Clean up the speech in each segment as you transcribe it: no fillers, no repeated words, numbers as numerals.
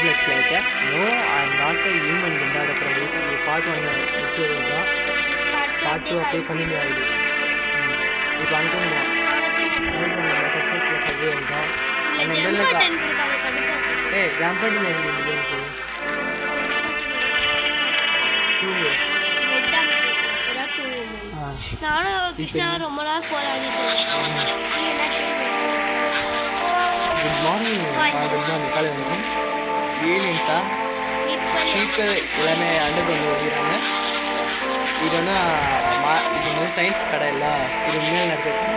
Roblox like no, I am not a human குண்டாட part 1 முடிச்சதுதான் part 2 அப்படியே continue ஆகுது. இப்போ அங்கே நானும் கிருஷ்ணா ரொம்ப நாள் போராடிட்டு குட் மார்னிங் காலை வணக்கம். ஏலியன்ஸா ஸ்பீக்கர் எல்லாமே அண்டர்கிரவுண்ட் ஓடிக்கிறாங்க. இது வந்து சயின்ஸ் கடை இல்லை, இது உண்மையாக நடக்கிறது.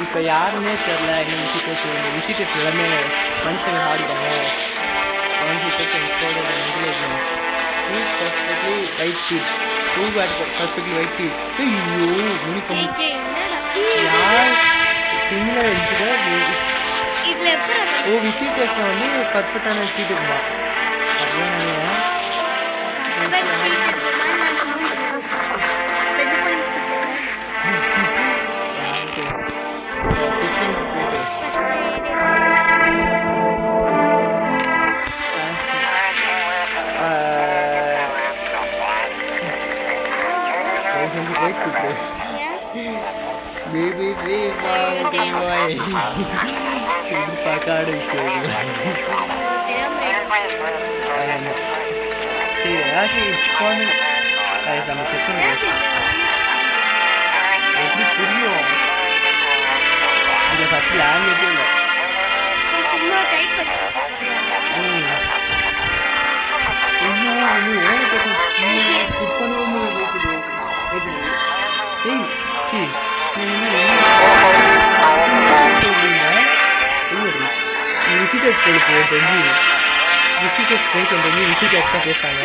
இப்போ யாருன்னே தெரில. என்ன விசிட்டர்ஸ் விசிட்டர்ஸ் எல்லாமே மனுஷங்க ஆடிட்டாங்க. Right seat perfectly white teeth. ஐயோ யூனிஃபார்ம் யார் சிமிலர் இதுல ஓ விசிட்டர்ஸ்ல வந்து பர்ஃபெக்டான டீத் இருக்குமா? அப்படின்னா baby boy பார்க்காத விஷயம் சரி ஏதாச்சும் அதை நம்ம செக் பண்ணி எப்படி புரியும்? இதை ஃபஸ்ட் லாங்குவேஜே இல்லை. ஸ்கிப் பண்ணுவோம் பேசுது. சரி விசிட்டர்ஸ் போயிட்டு விசிட்டர்ஸ் போயிட்டு விசிட்டர்ஸ் தான் பேசுகிறாங்க.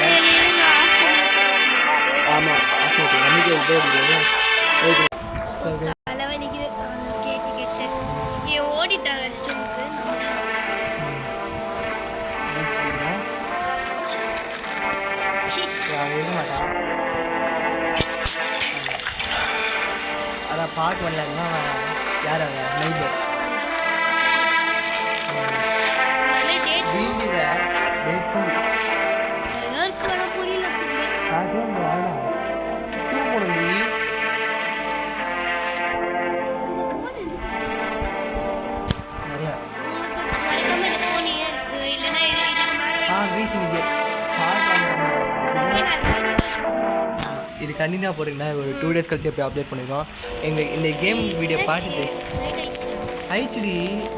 ஆமாம் நம்பிக்கை ஓடிட்டார் ரெஸ்டாரண்ட்க்கு. அதான் பார்க்க வரலன்னா யார் அவன் நைபர் இது கண்டினியூ போகிறீங்கன்னா ஒரு 2 days கழிச்சு எப்படி அப்டேட் பண்ணிடுவோம். எங்களுக்கு இந்த கேம் வீடியோ பார்த்துட்டு ஆயிடுச்சுடி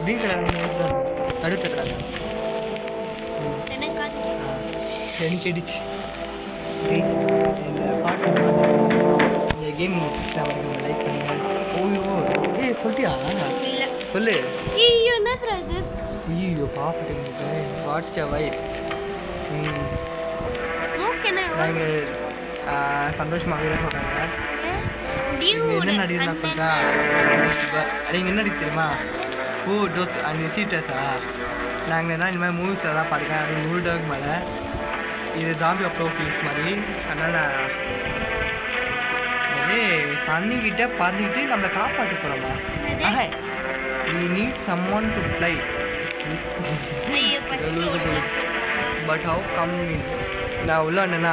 வீட்டில் தடுத்துறாங்க. எனக்கு கேட்டுச்சு இந்த பாட்டு இந்த கேம் பிடிச்சா லைக் பண்ணுங்க. ஓய்யோ சொல்லிட்டியா? சொல்லு. ஐயோ பார்த்துட்டு வாட்ஸ்அப் நாங்கள் சந்தோஷமாகவே தான் சொல்கிறாங்க. என்ன நடிகர் நான் சொல்கிறா? நீங்கள் என்ன நடிக்க தெரியுமா? ஓ டோஸ் அண்ட் விசிட்டர்ஸா? நாங்கள் தான் இந்த மாதிரி மூவிஸ் எல்லாம் பாடுறேன். அது 100 டாக்கு மேலே. இது ஜாம்பி அப்ரோபீஸ் மாதிரி. அதனால் அதே சன்னிக்கிட்ட பார்த்துக்கிட்டு நம்மளை காப்பாற்ற போகிறோமா? we need someone to fly but how come நான் உள்ள என்னன்னா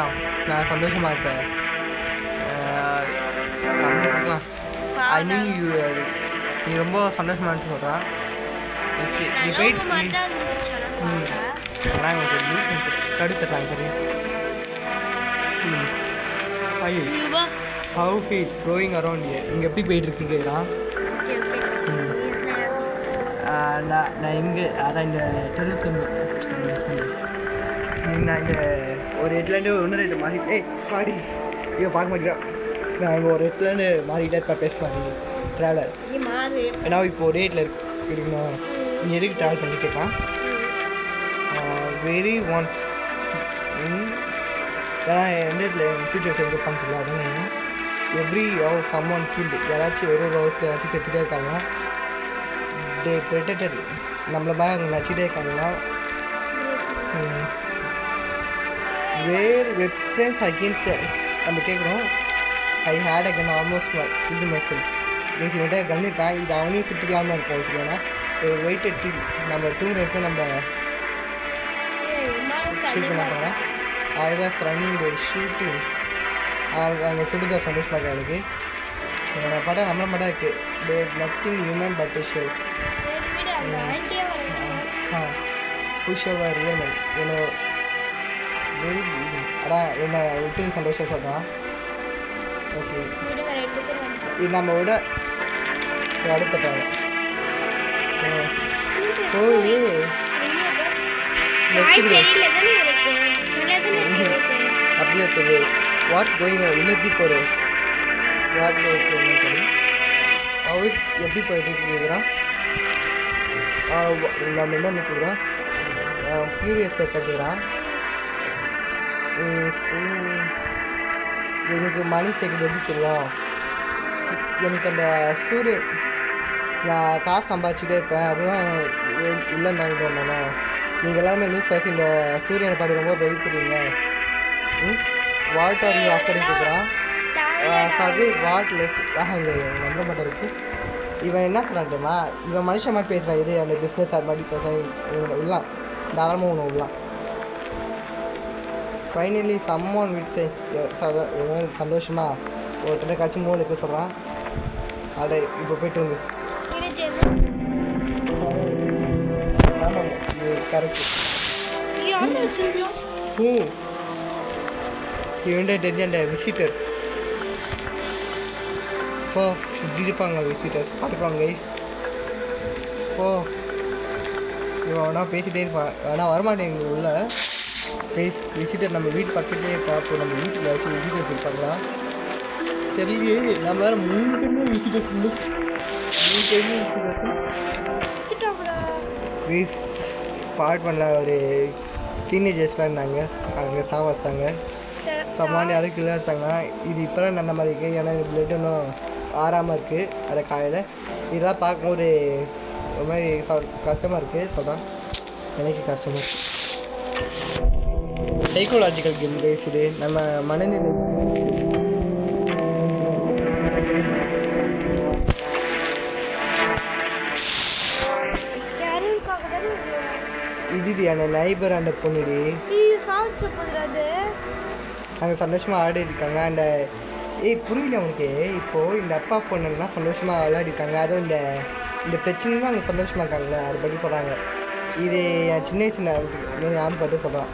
நான் சந்தோஷமாக இருப்பேன். ஐ நீ நீ ரொம்ப சந்தோஷமாக சொல்கிறான். நீ போயிட்டு தடுத்துட்றாங்க. சரி ஹவு ஃபீல் கோயிங் அரௌண்ட் இங்கே எப்படி போயிட்டுருக்கீங்களா? நான் இங்கே அதான் இந்த டெரிசம் நான் இங்கே ஒரு இடத்துலேருந்து இன்னொரு இடத்துல மாறிட்டு பாடி இதை பார்க்க மாட்டேன். நான் இங்கே ஒரு இடத்துலேருந்து மாறிக்கிட்டே இருப்பேன் பேச மாட்டேன் ட்ராவலர். ஏன்னா இப்போ ஒரே இடத்துல இருக்கணும். நீ எதுக்கு ட்ராவல் பண்ணி கேட்கலாம்? வெரி ஒன்ஸ் ஏன்னா எந்த இடத்துல விசிட்டர்ஸ் எங்கே பண்ணுறல அதானே எவ்ரி ஹவர் சம் ஒன் கீல்டு யாராச்சும் ஒரு ஹவர்ஸில் ஏதாச்சும் செத்துகிட்டே இருக்காங்க. டே ப்ரெட்டர் நம்மளை மாதிரி அவங்க நச்சிட்டே இருக்காங்கன்னா வேர் வெப்பன்ஸ் அகேன்ஸ்ட் நம்ம கேட்குறோம். I hate a gun almost killed myself. இவன்கிட்ட கன் இருக்கா? இது அவனையும் சுட்டுக்கலாமல் இருக்கும். இல்லைன்னா வெயிட்டட் ட்ரீ நம்ம டூர் இருக்க நம்ம ஷூட் பண்ண போகிறேன். ஐ வாஸ் ரன்னிங் ஷூட்டிங் அங்கே சுடுதா சந்தோஷமாக எனக்கு என்னோட படம் நம்மள படம் இருக்குது நத்திங் ஹியூமன் பட் ஷோ புஷவர் ரியல் என்ன வெரி அதான் என்ன விட்டு சந்தோஷம் சொல்கிறான். ஓகே இது நம்ம விட அடுத்தட்டாங்க போய் அப்படியே தெரியும் வாட் கோயிங் இன்னும் எப்படி போகிற வாட் சொல்லி அவரு எப்படி போயிட்டு கேட்குறான். நம்ம என்ன நினைக்கிறோம் க்யூரியஸை கற்றுக்கிறான். எனக்கு மணி சேர்க்குறது எப்படி தெரியும் எனக்கு அந்த சூரியன் நான் காசு சம்பாதிச்சுட்டே இருப்பேன் அதுவும் இல்லைன்னு என்னன்னா நீங்கள் எல்லாருமே லூஸ் இந்த சூரியனை பாட்டு ரொம்ப வெயிட்றீங்க. வாட் ஆர் யூ ஆஃபரிங் கேட்குறான். அது வாட் லெஸ் இங்கே நம்ப மாட்டேன் இருக்குது. இவன் என்ன சொல்கிறான்மா இவன் மனுஷன் மாதிரி பேசுகிறான். இது அந்த பிஸ்னஸ் அது மாதிரி பேசுகிறான் விடலாம் தாராளமாக ஒன்று விடலாம். ஃபைனலி சம்மோன் விட் சைன்ஸ் சந்தோஷமாக ஒருத்தனை காய்ச்சி மூளைக்கு சொல்கிறான். அதை இப்போ போய்ட்டு வந்து கரெக்ட் இவன்டே தெரிஞ்ச விசிட்டர் போ இப்படி இருப்பாங்க விசிட்டர்ஸ் பார்த்துப்பாங்க கைஸ். போ இவன் அவனா பேசிகிட்டே இருப்பான் ஆனால் வரமாட்டேங்க உள்ள விசிட்டர் நம்ம வீட்டு பக்கத்துலேயே இருப்பான். இப்போ நம்ம வீட்டில் வச்சு விசிட்டர்ஸ் இருப்பாங்களா தெரியலையே. நம்ம வேறு 3 பேருமே விசிட்டர்ஸ் இருந்து 3 பேருமே விசிட்டர்ஸ் பார்ட் பண்ணல ஒரு டீனேஜர்ஸ்லாம் இருந்தாங்க அங்கே சாவச்சிட்டாங்க சமாளி அதுக்கு இல்லை வச்சாங்கன்னா இது இப்போ தான் நல்ல மாதிரி இருக்குது. ஏன்னா பிளட் இன்னும் ஆறாமல் இருக்குது அதை காலையில் இதெல்லாம் பார்க்கும்போது ஒரு மாதிரி கஷ்டமாக இருக்குது சொல்கிறான். எனக்கு கஷ்டமாக சைக்கோலாஜிக்கல் கேம் பேசுது நம்ம மனநிலை இதுடி அந்த நைபர் அந்த பொண்ணுடி அங்கே சந்தோஷமாக ஆடி இருக்காங்க. அந்த புரியல அவனுக்கு இப்போது இந்த அப்பா பொண்ணுன்னா சந்தோஷமாக விளையாடிருக்காங்க. அதுவும் இந்த பிரச்சனை தான் அங்கே சந்தோஷமாக இருக்காங்களே அதை பற்றி சொல்கிறாங்க. இது என் சின்ன வயசு யாரும் பற்றி சொல்கிறான்.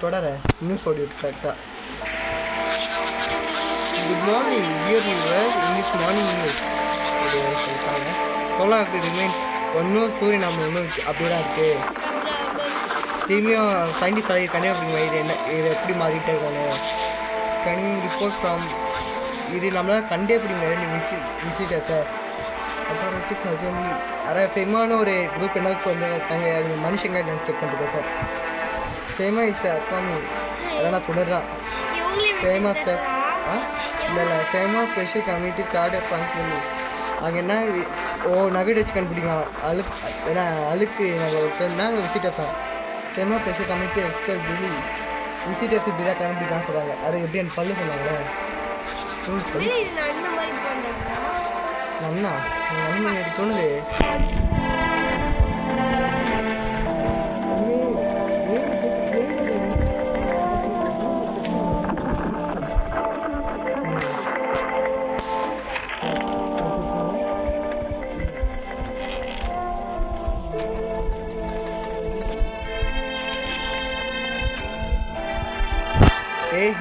தொடர நியூஸ் ஓடிட்டு கரெக்டாக. Good morning dear viewers English morning news சொல்லிட்டாங்க. சொல்லாக்கு ரிமைன் ஒன்றும் சூரியன் நம்ம ஒன்றும் அப்படியே தான் இருக்குது. திரும்பியும் சயின்டிஸ்ட் ஆகி கன்னியாகுமரி இது என்ன இது எப்படி மாறிட்டே இருக்கணும் கன் ரிப்போர்ட் ஃப்ரம் இது நம்மளால் கண்டே பிடிங்க விசிட்டர்ஸை. அப்புறம் விட்டு சர்ஜனி நிறைய ஃபேமான ஒரு குரூப் என்ன வந்து இருக்காங்க. அது மனுஷங்க செக் பண்ணிட்டு சார் ஃபேமஸ் அப்பாமி அதெல்லாம் நான் சொல்லிடுறான். ஃபேமஸ் இல்லை ஃபேமஸ் ஸ்பெஷல் கம்யூனிட்டி ஸ்டார்ட் பண்ணி அங்கே என்ன நகை வச்சு கண்டுபிடிக்கலாம் ஏன்னா அழுக்கு நாங்கள் ஒருத்தர்னா விசிட்டர்ஸ் தான் ஃபேமஸ் ஸ்பெஷல் கம்யூனிட்டி எக்ஸ்பர்ட் பில்லி விசிட்டர்ஸ் இப்படி தான் கண்டுபிடிக்கான்னு சொல்கிறாங்க. அது எப்படி எனக்கு பல்லு சொன்னாங்க அண்ணா அண்ணன் எனக்கு தோணுது.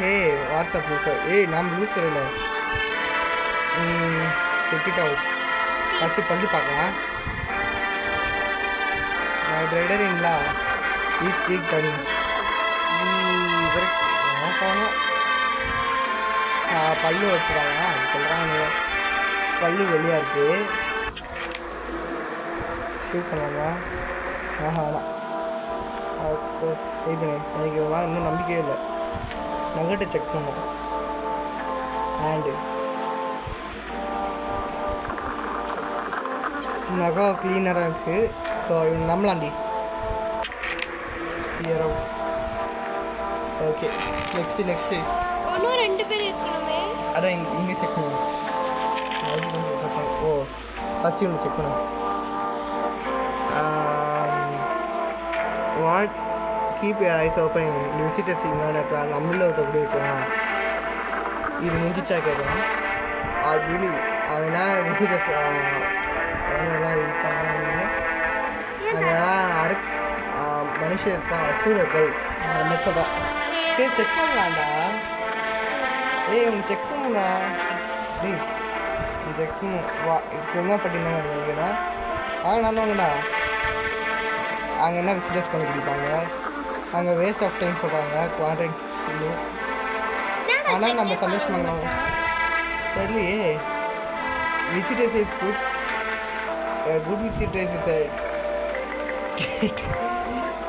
ஹே வாட்ஸ்அப் லூசர் நாம் லூசர் இல்லை செக் இட் அவுட் ஃபஸ்ட்டு பண்ணி பார்க்கலாம். ரைடரிங்களா ப்ளீஸ் கிளிக் பண்ணி காணும் பல்லு வச்சுருக்காங்க அது சொல்கிறாங்க. பல்லு வெளியாக இருக்குது ஷூட் பண்ணலாமா வேணாம் சரி பண்ணி எனக்கு இன்னும் நம்பிக்கையே இல்லை. நகட்டை செக் பண்ணுவோம். ஹேண்டு நகம் க்ளீனராக இருக்குது. ஸோ இவன் நம்மளாண்டி ஹீரோ. ஓகே நெக்ஸ்ட்டு இன்னும் 2 பேர் இருக்கணுமே. அதான் இங்கே செக் பண்ணுவோம். ஓ ஃபஸ்ட்டு இவங்க செக் பண்ணுவோம். What keep your ice open visitors இங்கே இருக்கலாம், நம்மள ஒருத்தர் இருக்கலாம். இது முடிஞ்சா கேட்கலாம். அது really அதனால் விசிட்டர்ஸ் அவங்கெல்லாம் இருப்பாங்க. அதெல்லாம் மனுஷன் இருப்பான், அசூரர்கள் நம்ம சொல்கிறான். சரி செக் பண்ணலாம்டா. உனக்கு செக் பண்ணுடா. டேய் செக் பண்ணு வா. சும்மா பட்டினா இல்லைடா. நல்லவங்கடா. அங்கே என்ன விசிட்டர்ஸ் கண்டுபிடிப்பாங்க, அங்கே வேஸ்ட் ஆஃப் டைம் சொல்கிறாங்க குவாட்ரண்ட். ஆனால் நம்ம சந்தோஷமாக தெரியலையே. Visitors is good, good visitors is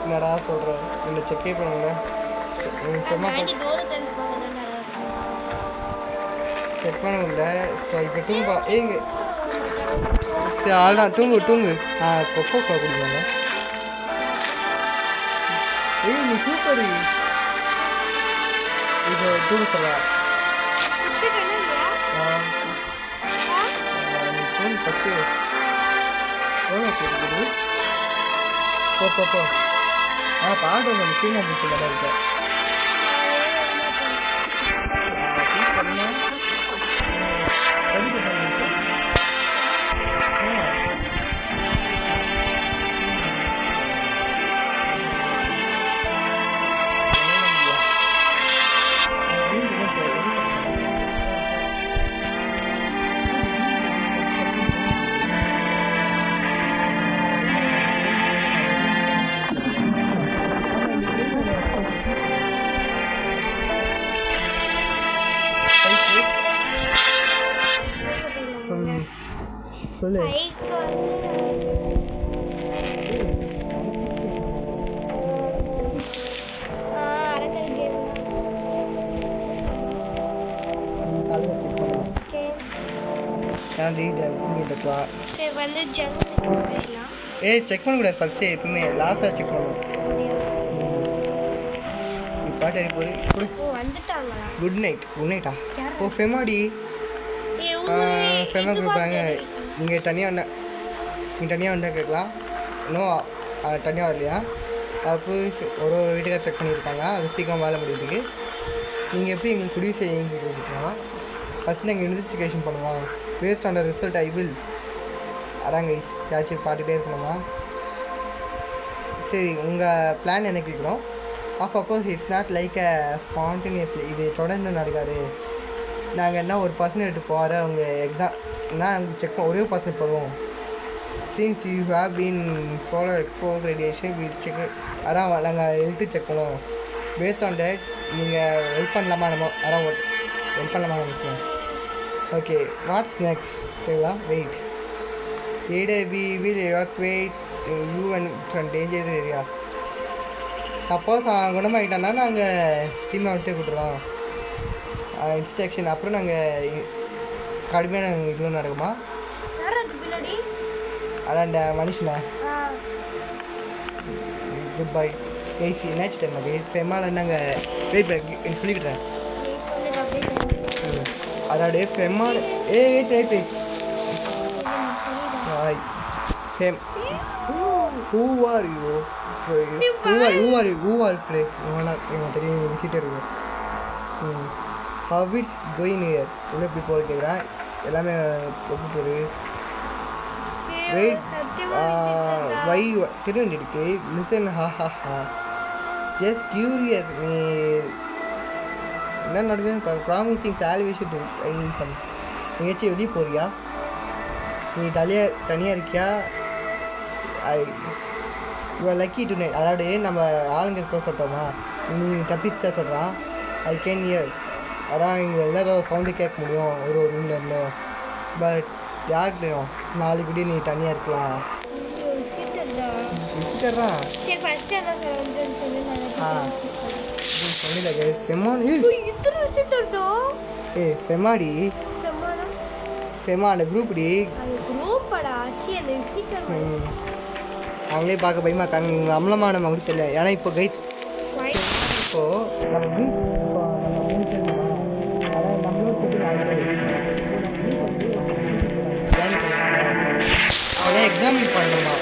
என்னடா சொல்கிறேன். இந்த செக்கே பண்ணுங்க. செக் பண்ண முடியல. ஸோ இப்போ தூங்க ஏங்க சரி ஆள்தான் தூங்கு கொக்கோ கோலா குடிப்பாங்க. நீ சூப்பர். இப்போ தூங்க சொல்ல தூங்கு ஃபஸ்ட்டு. கேட்குது போ. பாட்டு நம்ம சீனா பிடிச்ச மாதிரி இருக்கேன். சொல்லு. செக் பண்ணக்கூடாது ஃபஸ்ட்டு, எப்பவுமே லாஸ்ட்டாக செக் பண்ணணும். பாட்டு குட் நைட்டா? ஓ ஃபெமாடி ஃபெமா கொடுப்பாங்க. நீங்கள் தனியாக வந்தால் கேட்கலாம். இன்னும் தனியாக வரலையா? அப்புறம் ஒரு வீட்டுக்காக செக் பண்ணியிருக்காங்க. அது சீக்கிரம் வேலை முடியுதுக்கு. நீங்கள் எப்படி எங்களுக்கு குடிவு செய்யுங்க? ஃபஸ்ட்டு நாங்கள் இன்வெஸ்டிகேஷன் பண்ணுவோம். Based on the result I will அதாங்க யாச்சும் பாட்டுகிட்டே இருக்கணுமா? சரி உங்கள் பிளான் என்ன கேட்குறோம்? Of course it's not like a spontaneously. இது தொடர்ந்து நடக்காது. நாங்கள் என்ன ஒரு பர்சன் எடுத்து போகிற அவங்க எக்ஸாம் செக் ஒரே பர்சன் போடுவோம். Since you have been solo expose radiation will check. அதான் நாங்கள் ஹெல்த்து செக் பண்ணுவோம். பேஸ்ட் ஆன் டேட் நீங்கள் ஹெல்ப் பண்ணலாமா? நம்ம அதான் ஹெல்ப் பண்ணலாமா நினைக்கிறேன். Okay what's next? ஓகேங்களா? Wait either we will evacuate you and from danger area. Suppose குணமாகிட்டான்னா நாங்கள் டீமை விட்டு கொடுத்துருவோம். இன்ஸ்ட்ரக்ஷன் அப்புறம் நாங்கள் கடுமையான இவ்வளோ நடக்குமா? அதான் இந்த மனுஷனை குட் பை பேசி என்னாச்சு டைம் அது ஃபெமாவில் நாங்கள் வெயிட் பண்ணி சொல்லிக்கிட்டேன். அதாவது ஃபெமால் wait Same. Who are you? Who are play? இவன் தெரியும் visitor. How it's going here? உள்ள எப்படி போகிற கேட்குறேன். எல்லாமே எப்படி போகுது? வெயிட் வை தெரியும் இருக்கு. Listen just curious. நீ என்ன நடக்குது? ப்ராமிசிங் சால்வேஷன் எங்கேயாச்சும் வெளியே போறியா? நீ தனியாக இருக்கியா? யூஆர் லக்கி டு நைட். அதாவது நம்ம ஆளுங்க இருக்க சொல்கிறோமா? நீ தப்பிச்சிட்டா சொல்கிறான். I can hear. அதான் இங்கே எல்லாரோட சவுண்டு கேட்க முடியும் ஒரு ரூமில் இருந்தோம். பட் யாருக்கு தெரியும் நாளைக்கு நீ தனியாக இருக்கலாம். விசிட்டர்ரா சொல்லல. ஏய் ஃபெமாடி சமாளம் ஃபெமா அந்த குரூப் டி அது குரூப்படா ஆச்சி அந்த விசிட்டர் அவங்களே பார்க்க பயமா இருக்காங்க இவங்க அமலமான மகுடி தெரியல ஏன்னா இப்போ கைஸ் இப்போ நம்ம group இப்போ நம்ம 3 பேர் இருக்கோமா? அதாவது நம்மளும் சேர்த்து 4 பேர் join பண்ணிருக்காங்க. அவனே எக்ஸாம்பிள் பண்ணணுமா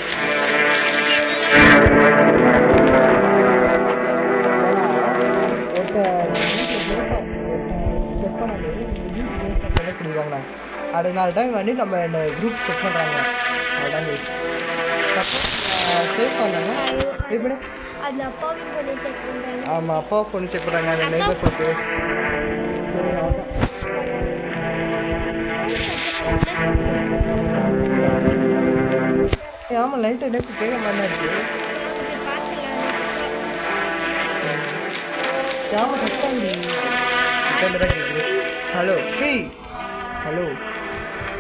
செக் பண்ணாலே என்ன சொல்லிடுவாங்க அடுத்த 4 டைம் வந்து நம்ம இந்த குரூப் செக் பண்ணுறாங்க அதான் சேஃப் பண்ணாங்க எப்படி அந்த அப்பாவையும் பண்ணி செக் பண்ணுறாங்க. ஆமாம் அப்பா பொண்ணு செக் பண்ணுறாங்க அந்த நெய்பர் போட்டு ஆமாம் லைட்டு எனக்கு கேட்க மாதிரி தான் இருக்குது ஆமாம் கட்டாண்டி hello hey hello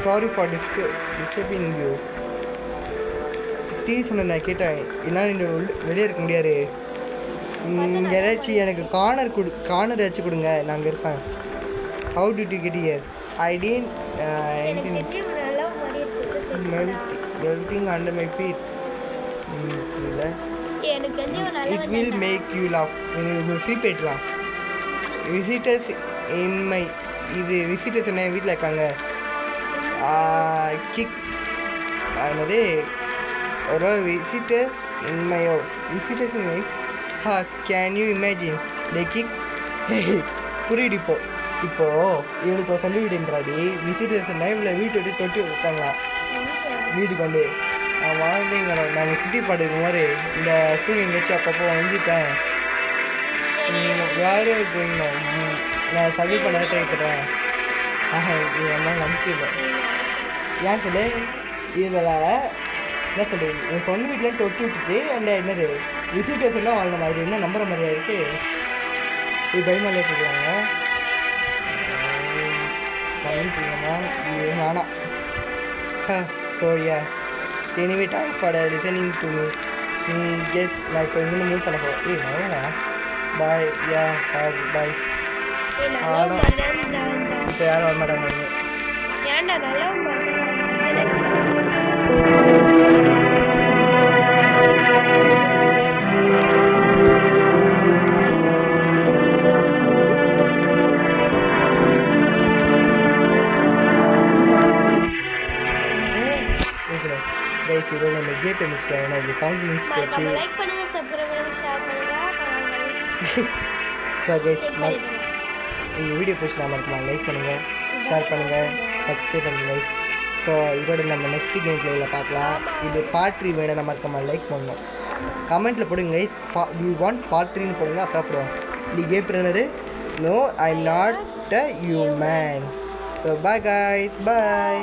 sorry for disturbing you டீ சொன்ன நான் கேட்டேன் என்னால் இந்த வெளியே இருக்க முடியாது இங்கே ஏதாச்சும் எனக்கு கார்னர் ஏதாச்சும் கொடுங்க நான் அங்கே இருப்பேன் how to to get here I teen melting under my feet இல்லை எனக்கு வந்து இவன் நல்ல it will make you laugh நீங்கள் சீப்பேட்டலாம் விசிட்டர்ஸ் இன்மை இது விசிட்டர்ஸ் என்ன வீட்டில் இருக்காங்க கிக் என்னது ஒரு visitors in my house visitors in my can you imagine day kick புரியுது இப்போது இவளுக்கு சொல்லிவிடுன்றாடி விசிட்டர்ஸ் என்ன இவ்வளோ வீட்டு விட்டு தொட்டி விட்டாங்களா வீட்டுக்கு வந்து நான் வாழ்ந்தீங்க நாங்கள் சுற்றி பாட்டுக்கு மாதிரி இந்த சூரியன் எங்கேயாச்சும் அப்பப்போ வந்துட்டேன் யாரோ போயிடணும் நான் சர்வீஸ் பண்ண ட்ரை பண்ணுறேன் இது நல்லா நம்பிக்கை இல்லை ஏன் சொல்லு இதில் என்ன சொல்லு உன் சொந்த வீட்டில் தொட்டு விட்டுட்டு அந்த என்னது விசிட்டர்ஸ்லாம் வாழ்ந்த மாதிரி என்ன நம்புற மாதிரியா இருக்குது இது பயமாலே போடுவாங்க இது வேணாம் so yeah anyway time for listening to me guess நான் இப்போ இங்கே மூவ் பண்ண போகிறேன் வேணா பாய் யா பாய் இப்போ யாரும் வர மாட்டாங்க ஏன்டா நல்லா கைஸ் இதோட இந்த கேட்டை முடிச்சிட்டேன் ஏன்னா இது 5 மினிட்ஸ் வச்சு லைக் பண்ணுங்க சப்ஸ்கிரைப் பண்ணுங்க ஷேர் பண்ணுங்க ஸோ கைஸ் உங்கள் வீடியோ பிடிச்சி மறக்காம லைக் பண்ணுங்கள் ஷேர் பண்ணுங்கள் சப்ஸ்கிரைப் பண்ணுங்கள் கைஸ் ஸோ இதோட நம்ம நெக்ஸ்ட் கேம் பிளேயில் பார்க்கலாம் இது பார்ட் 3 வேணும் நம்ம மறக்காம லைக் பண்ணணும் கமெண்ட்டில் போடுங்க கைஸ் வி வாண்ட் பார்ட் 3ன்னு போடுங்க அப்போ போடுவோம் இப்படி கேம் என்னது no I am not a human so bye guys bye